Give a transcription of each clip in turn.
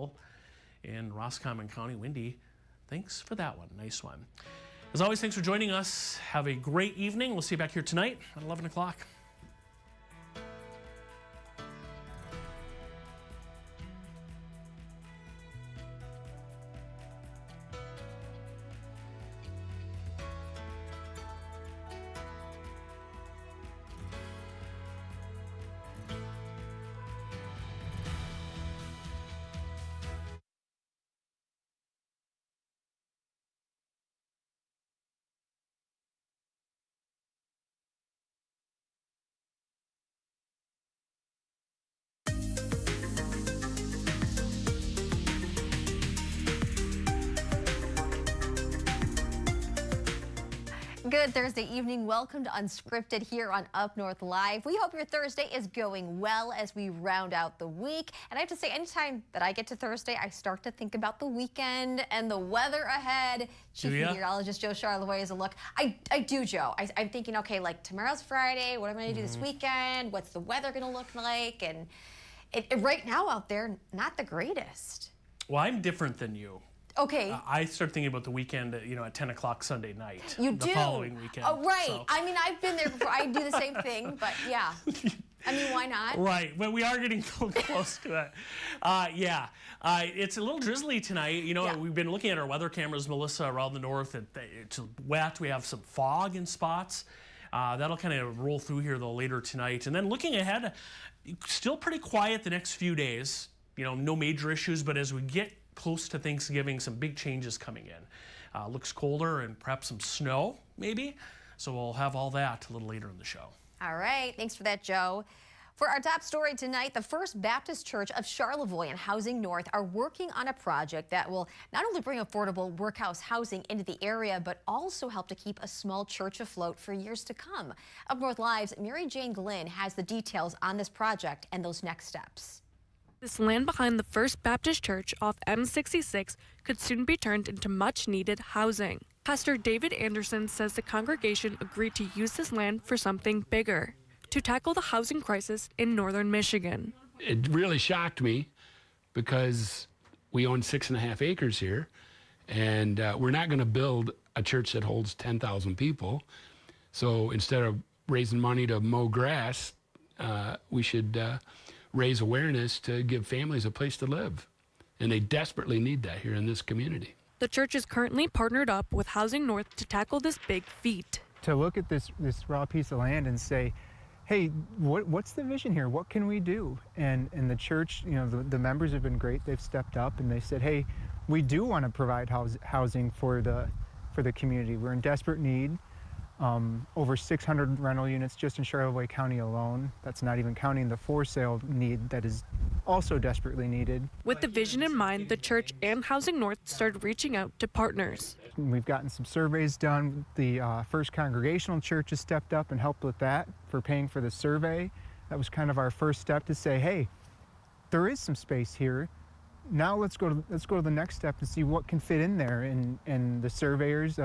Central in Roscommon County. Wendy, thanks for that one. Nice one. As always, thanks for joining us. Have a great evening. We'll see you back here tonight at 11 o'clock. Good Thursday evening. Welcome to Unscripted here on Up North Live. We hope your Thursday is going well as we round out the week. And I have to say, anytime that I get to Thursday, I start to think about the weekend and the weather ahead. Chief meteorologist Joe Charlevoix is a look. I do, Joe. I'm thinking, okay, like tomorrow's Friday. What am I going to do this weekend? What's the weather going to look like? And right now out there, not the greatest. Well, I'm different than you. Okay. I start thinking about the weekend, at 10 o'clock Sunday night. You do? The following weekend. Oh, right. So. I mean, I've been there before. I do the same thing, but yeah. I mean, why not? Right, but we are getting close to that. It's a little drizzly tonight. We've been looking at our weather cameras, Melissa, around the north. It's wet. We have some fog in spots. That'll kind of roll through here, though, later tonight. And then looking ahead, still pretty quiet the next few days. No major issues, but as we get close to Thanksgiving, some big changes coming in. Looks colder and perhaps some snow, maybe. So we'll have all that a little later in the show. All right. Thanks for that, Joe. For our top story tonight, the First Baptist Church of Charlevoix and Housing North are working on a project that will not only bring affordable workhouse housing into the area, but also help to keep a small church afloat for years to come. Up North Live's Mary Jane Glynn has the details on this project and those next steps. This land behind the First Baptist Church off M66 could soon be turned into much-needed housing. Pastor David Anderson says the congregation agreed to use this land for something bigger, to tackle the housing crisis in northern Michigan. It really shocked me because we own 6.5 acres here, and we're not going to build a church that holds 10,000 people. So instead of raising money to mow grass, we should raise awareness to give families a place to live. And they desperately need that here in this community. The church is currently partnered up with Housing North to tackle this big feat. To look at this raw piece of land and say, hey, what's the vision here? What can we do? And the church, the members have been great. They've stepped up and they said, hey, we do want to provide housing for the community. We're in desperate need. Over 600 rental units just in Charlevoix County alone. That's not even counting the for sale need that is also desperately needed. With the vision in mind, the church and Housing North started reaching out to partners. We've gotten some surveys done. The First Congregational Church has stepped up and helped with that for paying for the survey. That was kind of our first step to say, hey, there is some space here. Now let's go to the next step and see what can fit in there. And the surveyors,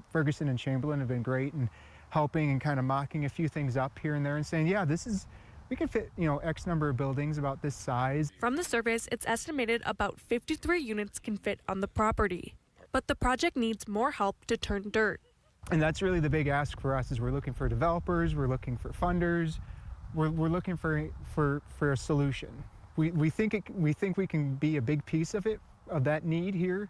Ferguson and Chamberlain, have been great in helping and kind of mocking a few things up here and there and saying, yeah, we can fit, X number of buildings about this size. From the surveys, it's estimated about 53 units can fit on the property. But the project needs more help to turn dirt. And that's really the big ask for us is we're looking for developers, we're looking for funders, we're looking for a solution. We think we can be a big piece of that need here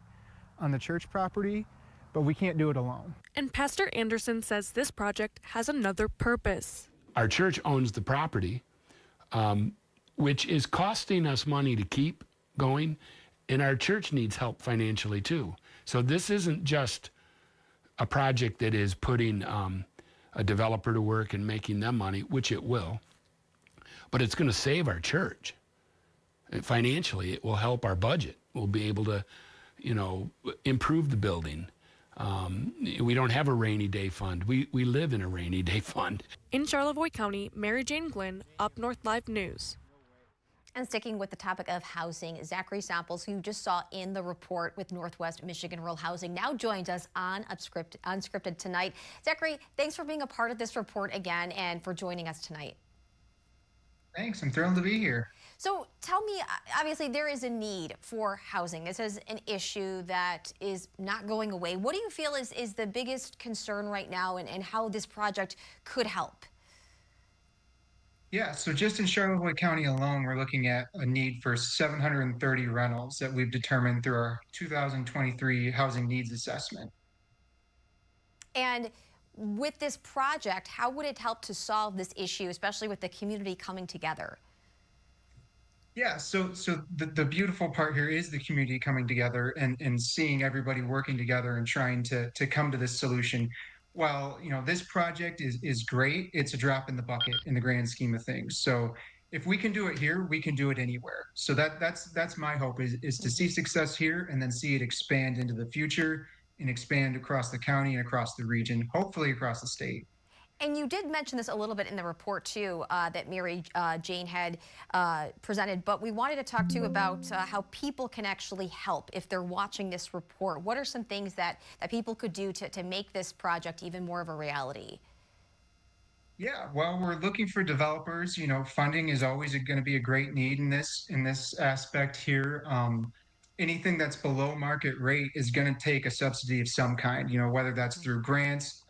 on the church property, but we can't do it alone. And Pastor Anderson says this project has another purpose. Our church owns the property, which is costing us money to keep going, and our church needs help financially too. So this isn't just a project that is putting a developer to work and making them money, which it will, but it's going to save our church. Financially, it will help our budget. We'll be able to, improve the building. We don't have a rainy day fund. We live in a rainy day fund. In Charlevoix County, Mary Jane Glynn, Up North Live News. And sticking with the topic of housing, Zachary Samples, who you just saw in the report with Northwest Michigan Rural Housing, now joins us on Unscripted tonight. Zachary, thanks for being a part of this report again and for joining us tonight. Thanks. I'm thrilled to be here. So tell me, obviously there is a need for housing. This is an issue that is not going away. What do you feel is the biggest concern right now, and how this project could help? Yeah, so just in Charlevoix County alone, we're looking at a need for 730 rentals that we've determined through our 2023 housing needs assessment. And with this project, how would it help to solve this issue, especially with the community coming together? Yeah, so the beautiful part here is the community coming together and seeing everybody working together and trying to come to this solution. While this project is great, it's a drop in the bucket in the grand scheme of things. So if we can do it here, we can do it anywhere. So that's my hope is to see success here and then see it expand into the future and expand across the county and across the region, hopefully across the state. And you did mention this a little bit in the report, too, that Mary Jane had presented, but we wanted to talk to you about how people can actually help if they're watching this report. What are some things that people could do to make this project even more of a reality? Yeah, well, we're looking for developers. Funding is always going to be a great need in this aspect here. Anything that's below market rate is going to take a subsidy of some kind, whether that's through grants,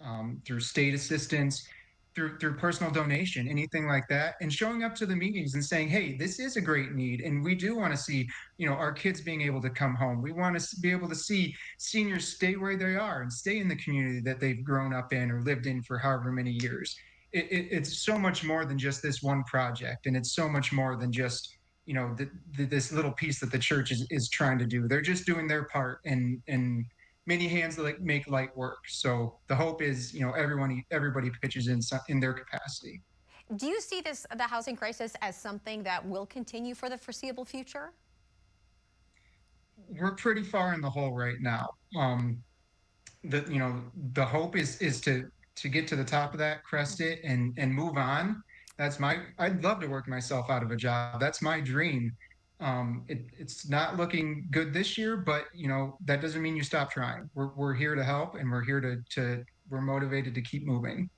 through state assistance, through personal donation, anything like that, and showing up to the meetings and saying, hey, this is a great need. And we do want to see, our kids being able to come home. We want to be able to see seniors stay where they are and stay in the community that they've grown up in or lived in for however many years. It's so much more than just this one project. And it's so much more than just this little piece that the church is trying to do. They're just doing their part, and many hands make light work. So the hope is, everybody pitches in their capacity. Do you see the housing crisis as something that will continue for the foreseeable future? We're pretty far in the hole right now. The hope is to get to the top of that, crest it, and move on. I'd love to work myself out of a job. That's my dream. It's not looking good this year, but that doesn't mean you stop trying. We're here to help, and we're motivated to keep moving.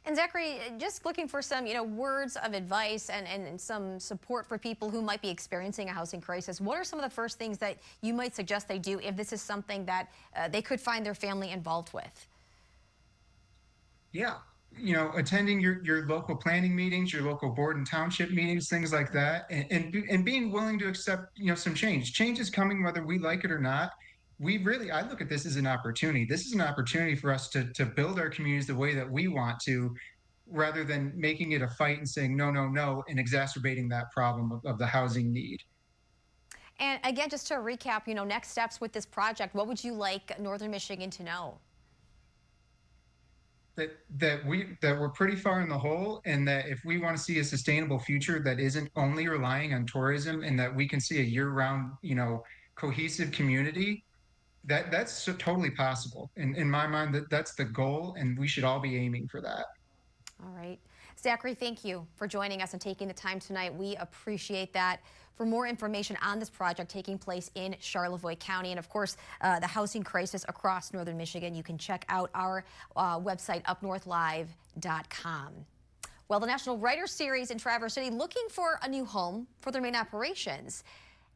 And Zachary, just looking for some, words of advice and some support for people who might be experiencing a housing crisis. What are some of the first things that you might suggest they do if this is something that they could find their family involved with? Yeah. Attending your local planning meetings, your local board and township meetings, things like that, and being willing to accept, some change. Change is coming whether we like it or not. I look at this as an opportunity. This is an opportunity for us to build our communities the way that we want to, rather than making it a fight and saying no, no, no, and exacerbating that problem of the housing need. And again, just to recap, next steps with this project, what would you like Northern Michigan to know? That we're pretty far in the hole, and that if we want to see a sustainable future that isn't only relying on tourism, and that we can see a year-round, cohesive community, that's totally possible. In my mind, that's the goal, and we should all be aiming for that. All right. Zachary, thank you for joining us and taking the time tonight. We appreciate that. For more information on this project taking place in Charlevoix County and, of course, the housing crisis across Northern Michigan, you can check out our website, UpNorthLive.com. Well, the National Writers Series in Traverse City looking for a new home for their main operations.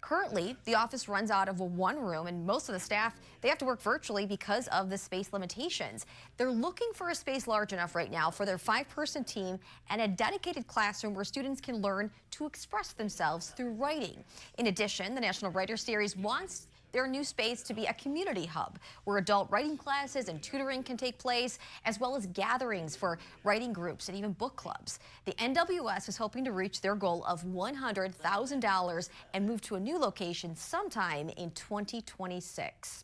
Currently, the office runs out of one room, and most of the staff, they have to work virtually because of the space limitations. They're looking for a space large enough right now for their 5-person team and a dedicated classroom where students can learn to express themselves through writing. In addition, the National Writers Series wants their new space to be a community hub where adult writing classes and tutoring can take place, as well as gatherings for writing groups and even book clubs. The NWS is hoping to reach their goal of $100,000 and move to a new location sometime in 2026.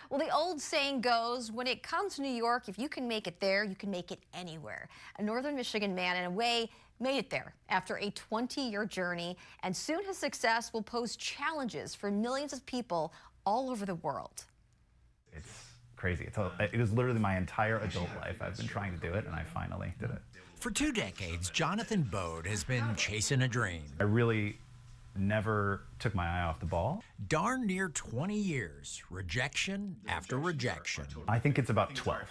Well, the old saying goes, when it comes to New York, if you can make it there, you can make it anywhere. A Northern Michigan man, in a way, made it there after a 20-year journey, and soon his success will pose challenges for millions of people all over the world. It's crazy. It was literally my entire adult life. I've been trying to do it, and I finally did it. For 2 decades, Jonathan Bode has been chasing a dream. I really never took my eye off the ball. Darn near 20 years, rejection after rejection. I think it's about 12.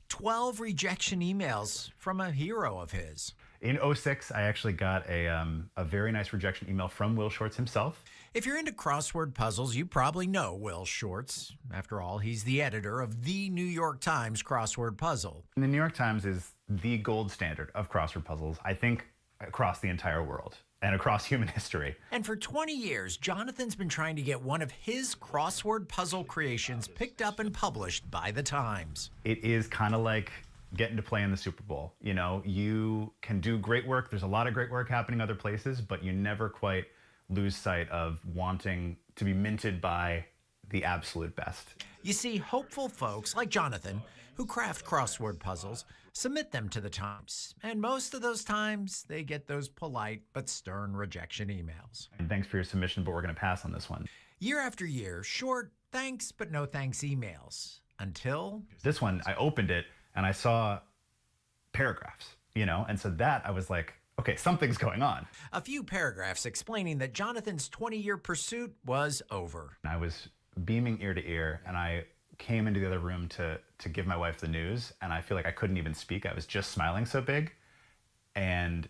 12 rejection emails from a hero of his. In '06, I actually got a very nice rejection email from Will Shortz himself. If you're into crossword puzzles, you probably know Will Shortz. After all, he's the editor of the New York Times crossword puzzle. And the New York Times is the gold standard of crossword puzzles, I think, across the entire world and across human history. And for 20 years, Jonathan's been trying to get one of his crossword puzzle creations picked up and published by the Times. It is kind of like getting to play in the Super Bowl. You know, you can do great work. There's a lot of great work happening other places, but you never quite lose sight of wanting to be minted by the absolute best. You see, hopeful folks like Jonathan, who craft crossword puzzles, submit them to the Times. And most of those times, they get those polite but stern rejection emails. And thanks for your submission, but we're going to pass on this one. Year after year, short thanks but no thanks emails. Until this one, I opened it and I saw paragraphs, you know, and so that I was like, okay, something's going on. a few paragraphs explaining that Jonathan's 20-year pursuit was over. I was beaming ear to ear, and I came into the other room to give my wife the news, and I feel like I couldn't even speak. I was just smiling so big, and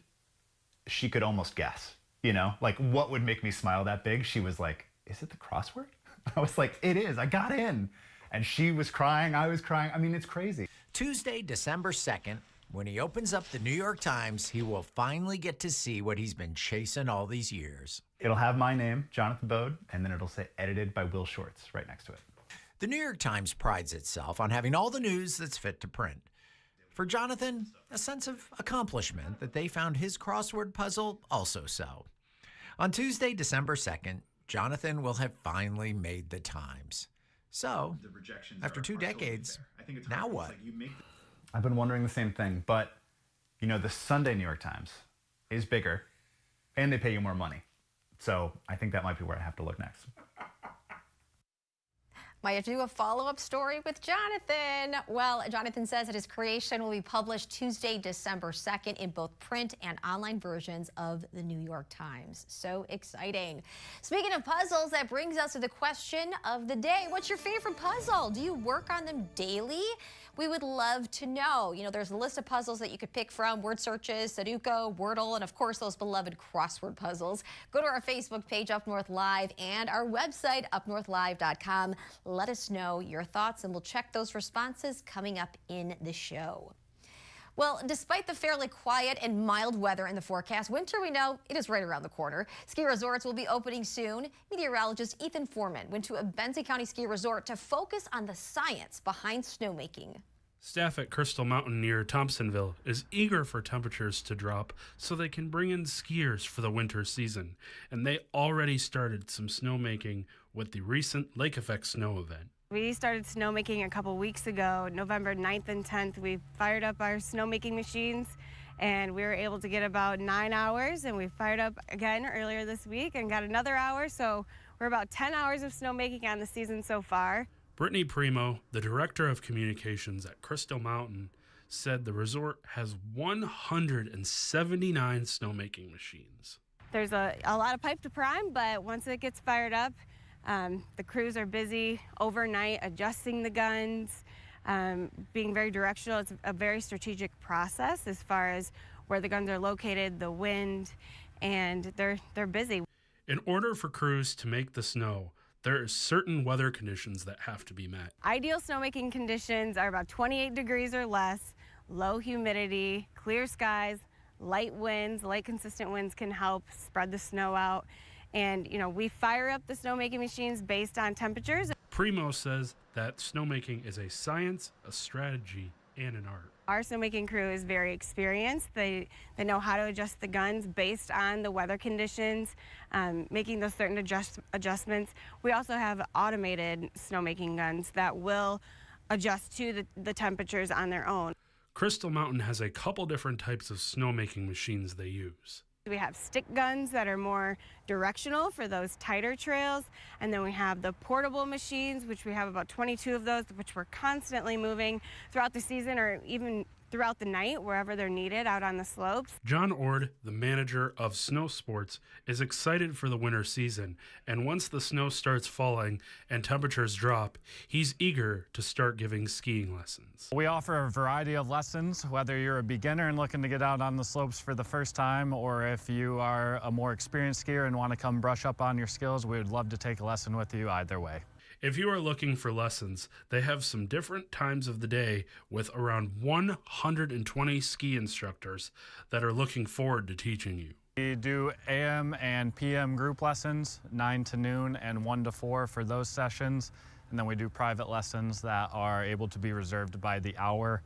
she could almost guess, you know, like what would make me smile that big. She was like, is it the crossword? I was like, it is, I got in. And she was crying, I was crying. I mean, it's crazy. Tuesday, December 2nd, when he opens up the New York Times, he will finally get to see what he's been chasing all these years. It'll have my name, Jonathan Bode, and then it'll say edited by Will Shortz right next to it. The New York Times prides itself on having all the news that's fit to print. For Jonathan, a sense of accomplishment that they found his crossword puzzle also so. On Tuesday, December 2nd, Jonathan will have finally made the Times. So, after 2 decades, now what? I've been wondering the same thing, but you know, the Sunday New York Times is bigger and they pay you more money. So I think that might be where I have to look next. Might have to do a follow-up story with Jonathan. Well, Jonathan says that his creation will be published Tuesday, December 2nd in both print and online versions of the New York Times. So exciting. Speaking of puzzles, that brings us to the question of the day. What's your favorite puzzle? Do you work on them daily? We would love to know. You know, there's a list of puzzles that you could pick from: word searches, Sudoku, Wordle, and of course those beloved crossword puzzles. Go to our Facebook page, Up North Live, and our website, UpNorthLive.com. Let us know your thoughts, and we'll check those responses coming up in the show. Well, despite the fairly quiet and mild weather in the forecast, winter, we know, it is right around the corner. Ski resorts will be opening soon. Meteorologist Ethan Foreman went to a Benson County ski resort to focus on the science behind snowmaking. Staff at Crystal Mountain near Thompsonville is eager for temperatures to drop so they can bring in skiers for the winter season, and they already started some snowmaking with the recent lake effect snow event. We started snowmaking a couple weeks ago, November 9th and 10th. We fired up our snowmaking machines and we were able to get about 9 hours, and we fired up again earlier this week and got another hour, so we're about 10 hours of snowmaking on the season so far. Brittany Primo, the director of communications at Crystal Mountain, said the resort has 179 snowmaking machines. There's a lot of pipe to prime, but once it gets fired up, the crews are busy overnight adjusting the guns, being very directional. It's a very strategic process as far as where the guns are located, the wind, and they're busy. In order for crews to make the snow, there are certain weather conditions that have to be met. Ideal snowmaking conditions are about 28 degrees or less, low humidity, clear skies, light winds. Light consistent winds can help spread the snow out. And, you know, we fire up the snowmaking machines based on temperatures. Primo says that snowmaking is a science, a strategy, and an art. Our snowmaking crew is very experienced. They know how to adjust the guns based on the weather conditions, making those certain adjustments. We also have automated snowmaking guns that will adjust to the temperatures on their own. Crystal Mountain has a couple different types of snowmaking machines they use. We have stick guns that are more directional for those tighter trails, and then we have the portable machines, which we have about 22 of those, which we're constantly moving throughout the season or even throughout the night wherever they're needed out on the slopes. John Ord, the manager of snow sports, is excited for the winter season, and once the snow starts falling and temperatures drop, he's eager to start giving skiing lessons. We offer a variety of lessons, whether you're a beginner and looking to get out on the slopes for the first time, or if you are a more experienced skier and want to come brush up on your skills, we would love to take a lesson with you either way. If you are looking for lessons, they have some different times of the day with around 120 ski instructors that are looking forward to teaching you. We do AM and PM group lessons, 9 to noon and 1 to 4 for those sessions. And then we do private lessons that are able to be reserved by the hour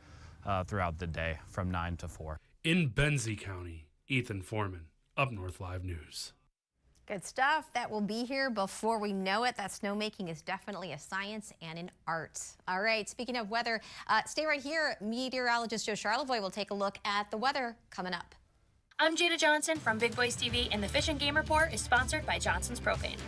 throughout the day from 9 to 4. In Benzie County, Ethan Foreman, UpNorthLive News. Good stuff. That will be here before we know it. That snowmaking is definitely a science and an art. All right, speaking of weather, stay right here. Meteorologist Joe Charlevoix will take a look at the weather coming up. I'm Jada Johnson from Big Boys TV, and the Fish and Game Report is sponsored by Johnson's Propane.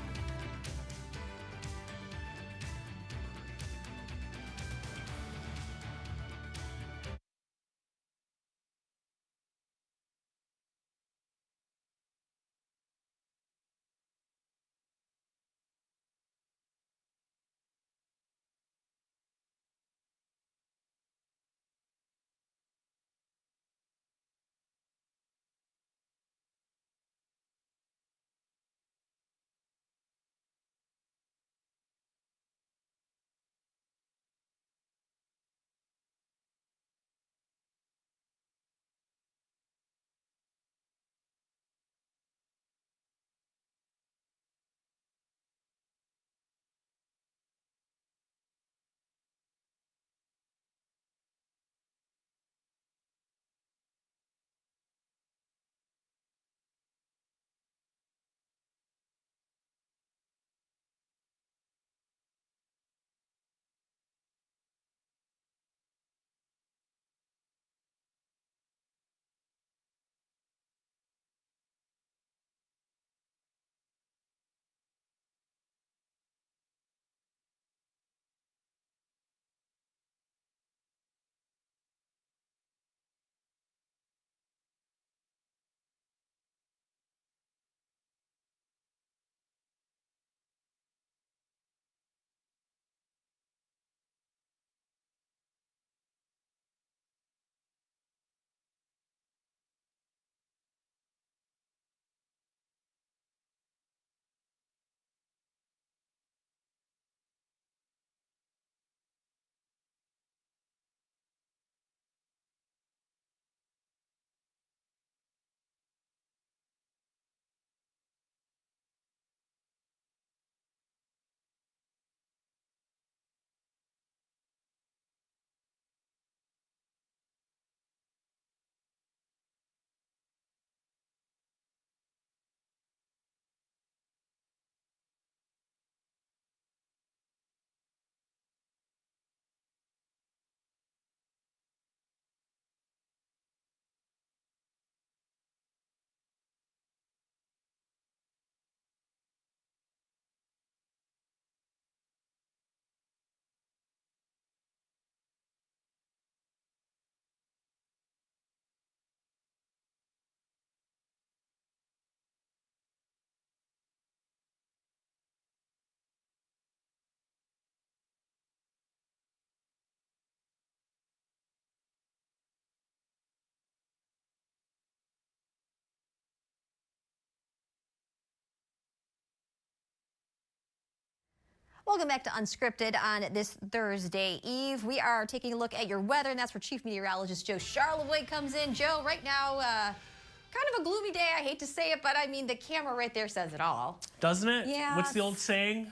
Welcome back to Unscripted on this Thursday Eve. We are taking a look at your weather, and that's where Chief Meteorologist Joe Charlevoix comes in. Joe, right now, kind of a gloomy day. I hate to say it, but I mean, the camera right there says it all. Doesn't it? Yeah. What's the old saying?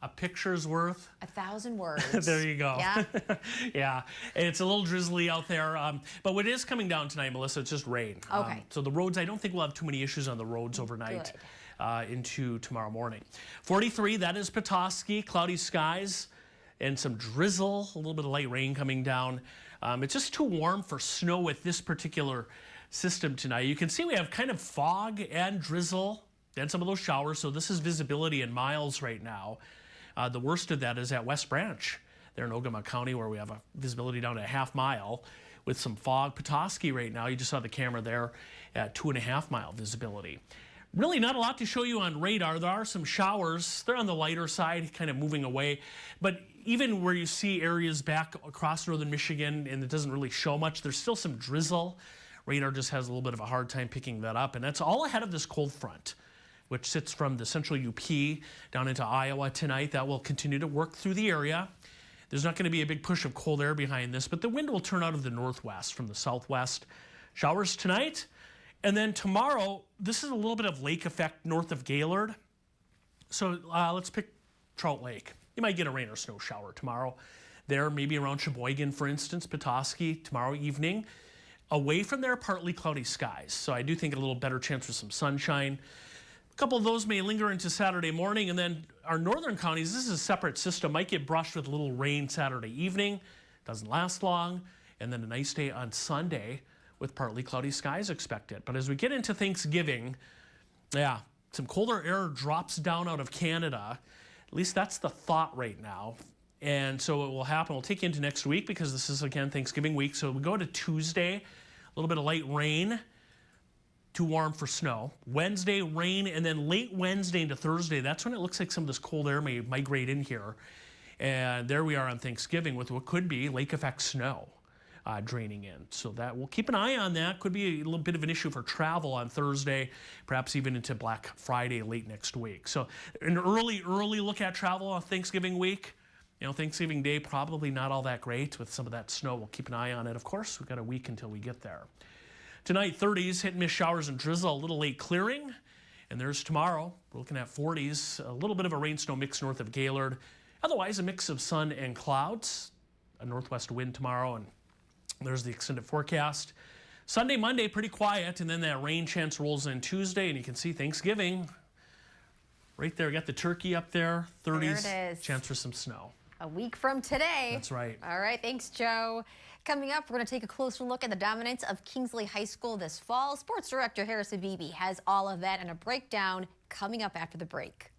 A picture's worth 1,000 words. There you go. Yeah. Yeah. It's a little drizzly out there. But what is coming down tonight, Melissa, it's just rain. Okay. So the roads, I don't think we'll have too many issues on the roads overnight. Good. Into tomorrow morning. 43, that is Petoskey, cloudy skies and some drizzle, a little bit of light rain coming down. It's just too warm for snow with this particular system tonight. You can see we have kind of fog and drizzle and some of those showers, so this is visibility in miles right now. The worst of that is at West Branch there in Ogama County, where we have a visibility down to a half mile. with some fog. Petoskey right now, you just saw the camera there at 2.5 mile visibility. Really not a lot to show you on radar. There are some showers. They're on the lighter side, kind of moving away. But even where you see areas back across northern Michigan and it doesn't really show much, there's still some drizzle. Radar just has a little bit of a hard time picking that up. And that's all ahead of this cold front, which sits from the central UP down into Iowa tonight. That will continue to work through the area. There's not going to be a big push of cold air behind this, but the wind will turn out of the northwest from the southwest. Showers tonight. And then tomorrow, this is a little bit of lake effect north of Gaylord. So let's pick Trout Lake. You might get a rain or snow shower tomorrow. There, maybe around Sheboygan, for instance, Petoskey, tomorrow evening. Away from there, partly cloudy skies. So I do think a little better chance for some sunshine. A couple of those may linger into Saturday morning. And then our northern counties, this is a separate system, might get brushed with a little rain Saturday evening. Doesn't last long. And then a nice day on Sunday with partly cloudy skies expected. But as we get into Thanksgiving, yeah, some colder air drops down out of Canada. At least that's the thought right now. And so it will happen. We'll take you into next week because this is, again, Thanksgiving week. So we go to Tuesday, a little bit of light rain, too warm for snow. Wednesday, rain, and then late Wednesday into Thursday, that's when it looks like some of this cold air may migrate in here. And there we are on Thanksgiving with what could be lake effect snow. Draining in. So that we'll keep an eye on that. Could be a little bit of an issue for travel on Thursday, perhaps even into Black Friday late next week. So an early look at travel on Thanksgiving week. You know, Thanksgiving Day, probably not all that great with some of that snow. We'll keep an eye on it. Of course, we've got a week until we get there. Tonight, 30s, hit and miss showers and drizzle, a little late clearing. And there's tomorrow, we're looking at 40s, a little bit of a rain-snow mix north of Gaylord. Otherwise, a mix of sun and clouds, a northwest wind tomorrow, and there's the extended forecast. Sunday, Monday, pretty quiet, and then that rain chance rolls in Tuesday, and you can see Thanksgiving right there. Got the turkey up there, 30s, There it is. chance for some snow. A week from today. That's right. All right, thanks, Joe. Coming up, we're going to take a closer look at the dominance of Kingsley High School this fall. Sports Director Harrison Beebe has all of that and a breakdown coming up after the break.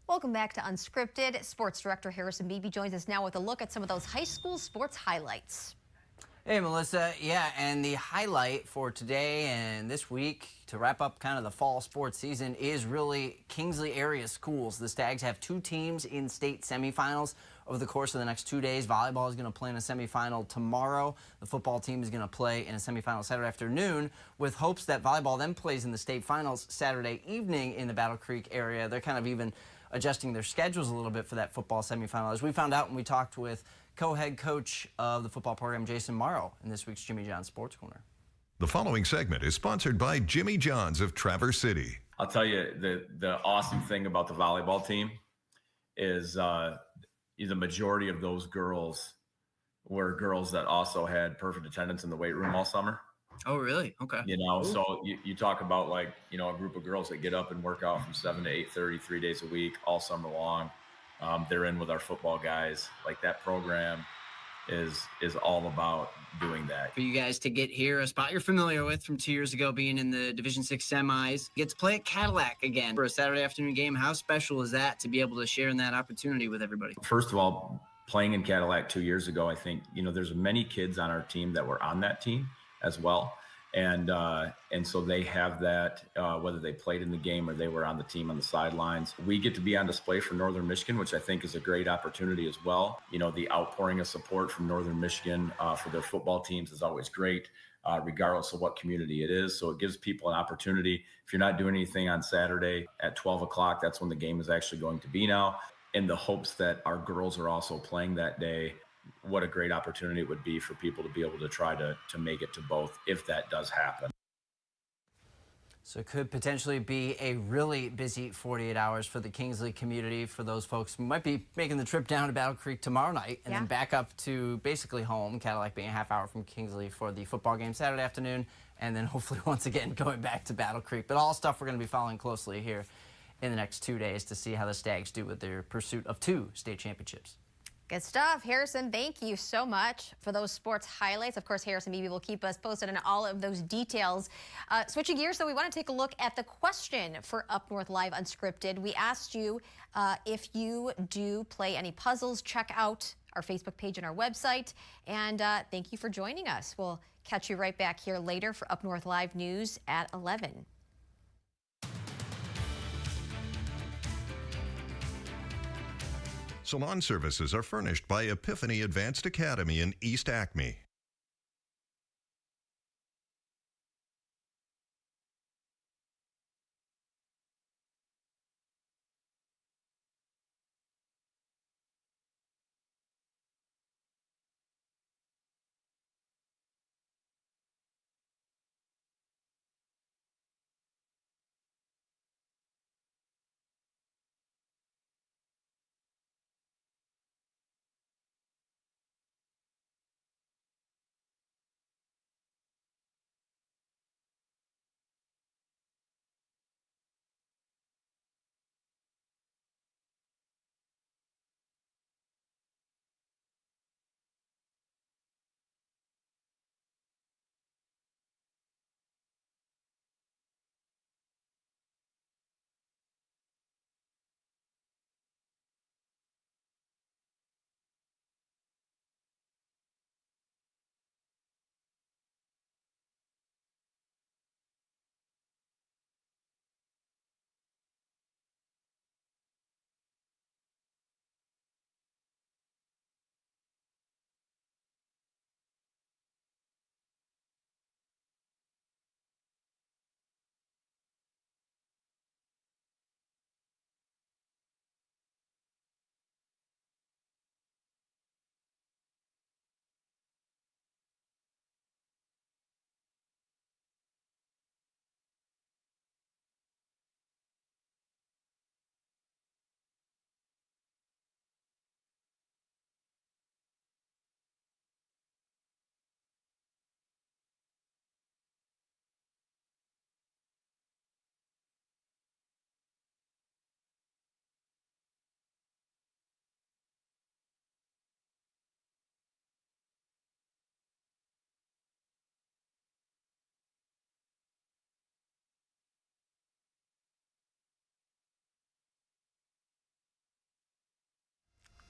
Welcome back to Unscripted. Sports Director Harrison Beebe joins us now with a look at some of those high school sports highlights. Hey, Melissa. Yeah, and the highlight for today and this week to wrap up kind of the fall sports season is really Kingsley area schools. The Stags have 2 teams in state semifinals over the course of the next 2 days. Volleyball is going to play in a semifinal tomorrow. The football team is going to play in a semifinal Saturday afternoon with hopes that volleyball then plays in the state finals Saturday evening in the Battle Creek area. They're kind of even adjusting their schedules a little bit for that football semifinal. As we found out when we talked with co-head coach of the football program, Jason Morrow, in this week's Jimmy John's Sports Corner. The following segment is sponsored by Jimmy John's of Traverse City. I'll tell you, the awesome thing about the volleyball team is the majority of those girls were girls that also had perfect attendance in the weight room all summer. Oh, really? Okay. So you talk about a group of girls that get up and work out from 7 to 8:30, 3 days a week, all summer long. They're in with our football guys. Like, that program is all about doing that. For you guys to get here, a spot you're familiar with from 2 years ago, being in the Division VI semis, get to play at Cadillac again for a Saturday afternoon game. How special is that to be able to share in that opportunity with everybody? First of all, playing in Cadillac 2 years ago, I think, there's many kids on our team that were on that team as well. And so they have that, whether they played in the game or they were on the team on the sidelines. We get to be on display for Northern Michigan, which I think is a great opportunity as well. The outpouring of support from Northern Michigan for their football teams is always great, regardless of what community it is. So it gives people an opportunity. If you're not doing anything on Saturday at 12 o'clock, that's when the game is actually going to be now, in the hopes that our girls are also playing that day. What a great opportunity it would be for people to be able to try to make it to both, if that does happen. So it could potentially be a really busy 48 hours for the Kingsley community, for those folks who might be making the trip down to Battle Creek tomorrow night and then back up to basically home, Cadillac being a half hour from Kingsley for the football game Saturday afternoon, and then hopefully once again going back to Battle Creek. But all stuff we're going to be following closely here in the next 2 days to see how the Stags do with their pursuit of 2 state championships. Good stuff. Harrison, thank you so much for those sports highlights. Of course, Harrison Beebe will keep us posted on all of those details. Switching gears, though, we want to take a look at the question for Up North Live Unscripted. We asked you if you do play any puzzles. Check out our Facebook page and our website. And thank you for joining us. We'll catch you right back here later for Up North Live News at 11. Salon services are furnished by Epiphany Advanced Academy in East Acme.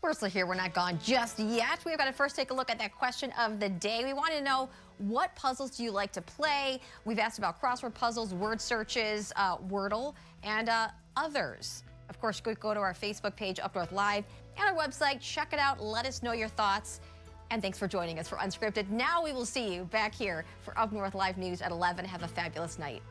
We're still here. We're not gone just yet. We've got to first take a look at that question of the day. We want to know, what puzzles do you like to play? We've asked about crossword puzzles, word searches, Wordle, and others. Of course, you could go to our Facebook page, Up North Live, and our website. Check it out. Let us know your thoughts. And thanks for joining us for Unscripted. Now we will see you back here for Up North Live News at 11. Have a fabulous night.